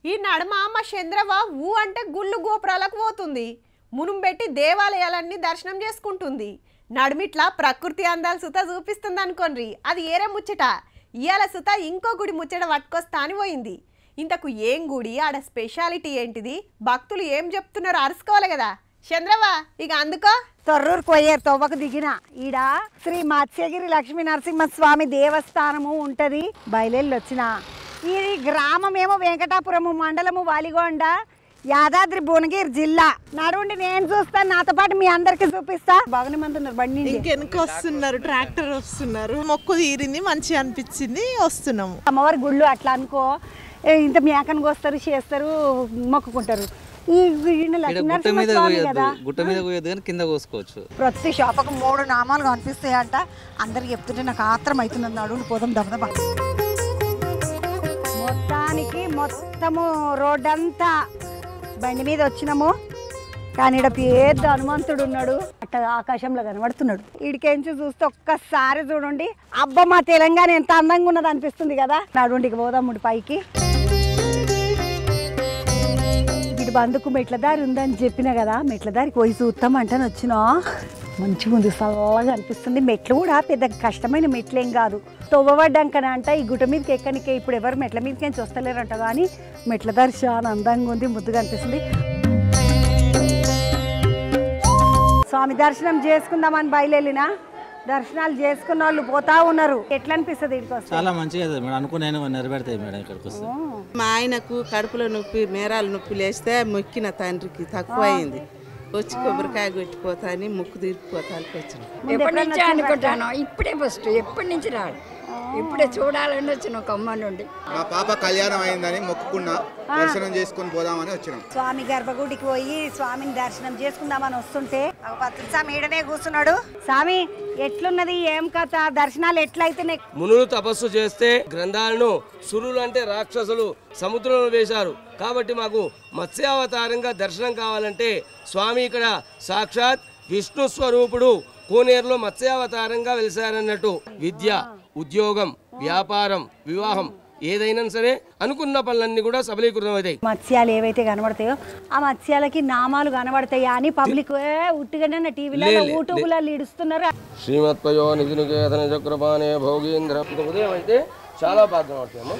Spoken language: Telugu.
ఈ నడమ మా చంద్రవ ఊ అంటే గుళ్ళు గోపురాలకు పోతుంది. మునుంబెట్టి దేవాలయాలన్నీ దర్శనం చేసుకుంటుంది. నడుమిట్లా ప్రకృతి అందాలు సుత చూపిస్తుంది అనుకోండి. అది ఏరే ముచ్చట. ఇయాల సుత ఇంకో గుడి ముచ్చట పట్టుకొస్తా అని పోయింది. ఇంతకు ఏం గుడి, ఆడ స్పెషాలిటీ ఏంటిది, భక్తులు ఏం చెప్తున్నారో అరుసుకోవాలి కదా. చంద్రవా ఇక అందుకో. తొర్రూరు కొయ్యేరు తవ్వకు దిగిన ఈడ శ్రీ మత్స్యగిరి లక్ష్మీ నరసింహస్వామి దేవస్థానము ఉంటది. బయలుదేరి వచ్చిన ఈ గ్రామం ఏమో వెంకటాపురము మండలము వాలిగొండ యాదాద్రి భువనగిరి జిల్లా. నడుండి నేను చూస్తాను, నాతో పాటు మీ అందరికి చూపిస్తా. బాగానే మంది ఉన్నారు, బండి ఇంకెనక వస్తున్నారు, ట్రాక్టర్ వస్తున్నారు. మొక్కు తీరింది, మంచిగా అనిపించింది, వస్తున్నాము. అమ్మవారి గుళ్ళు అట్లా అనుకో, ఇంత మేకను కోస్తారు, చేస్తారు, మొక్కుకుంటారు. ఈ కింద కోసుకోవచ్చు. ప్రతి షాపకు 3 నామాలు కనిపిస్తాయంట. అందరు చెప్తుంటే నాకు ఆత్రం అవుతున్నది. నడుండి పోదాం దబదబా. మొత్తము రోడ్డంతా బండి మీద వచ్చినాము. కానీ ఇక్కడ పెద్ద హనుమంతుడు ఉన్నాడు, అట్ట ఆకాశంలో కనబడుతున్నాడు. ఈడికేంచి చూస్తే ఒక్కసారి చూడండి, అబ్బా మా తెలంగాణ ఎంత అందంగా ఉన్నది అనిపిస్తుంది కదా. నడుండికి పోదాం పైకి. ఇటు బందుకు మెట్ల దారి ఉందని చెప్పిన కదా, మెట్ల దారికి పోయి చూస్తాం అంటని వచ్చినా. మంచిగా ఉంది, చల్లగా అనిపిస్తుంది. మెట్లు కూడా పెద్ద కష్టమైన మెట్లేం కాదు. తవ్వబడ్డాకనంట ఈ గుట్ట మీదకి ఎక్కడికే ఇప్పుడు ఎవరు మెట్ల మీదకి వస్తలేరంట. కానీ మెట్ల దారి చాలా అందంగా ఉంది, ముద్దుగా అనిపిస్తుంది. స్వామి దర్శనం చేసుకుందామని బయలుదేరిన, దర్శనాలు చేసుకున్న వాళ్ళు పోతా ఉన్నారు. ఎట్లా అనిపిస్తుంది? చాలా మంచిగా అనుకునే నెరవేరుతాయి మేడం. ఇక్కడికి వస్తే మా ఆయనకు కడుపులో నొప్పి, మేరాలు నొప్పి లేస్తే మొక్కిన తండ్రికి తక్కువ అయింది. వచ్చి కొబ్బరికాయ కొట్టిపోతా అని ముక్కు తీరిపోతానికి వచ్చినాం. ఎప్పటి నుంచి అనుకుంటాను, ఇప్పుడే ఫస్ట్ ఎప్పటి నుంచి రాడు, ఇప్పుడే చూడాలని వచ్చిన కొమ్మ నుండి. మా పాప కళ్యాణం అయిందని మొక్కుకున్నా, దర్శనం చేసుకుని పోదామని వచ్చినాం. స్వామి గర్భగుడికి పోయి స్వామిని దర్శనం చేసుకుందామని వస్తుంటే స్వామి ఈడనే కూర్చున్నాడు. స్వామి ఎట్లున్నది, ఏం కథ, దర్శనాలు ఎట్లయితే? మునులు తపస్సు చేస్తే గ్రంథాలను సురులు అంటే రాక్షసులు సముద్రంలో వేశారు. కాబట్టి మాకు మత్స్యావతారంగా దర్శనం కావాలంటే స్వామి ఇక్కడ సాక్షాత్ విష్ణు స్వరూపుడు కోనేరులో మత్స్యావతారంగా వెలిశారన్నట్టు. విద్య, ఉద్యోగం, వ్యాపారం, వివాహం ఏదైనా సరే అనుకున్న పనులన్నీ కూడా సబలీకృతం అవుతాయి. మత్స్యాలు ఏవైతే కనబడతాయో ఆ మత్స్యాలకి నామాలు కనబడతాయా అని పబ్లిక్ ఉట్టిగానే టీవీలో యూట్యూబ్లలో ఇడుస్తున్నారు. శ్రీమత్పయో నిధి నికేతన చక్రపాణే భోగీంద్ర. ఉదయం అయితే చాలా బాగా కనబడతాయమ్మా.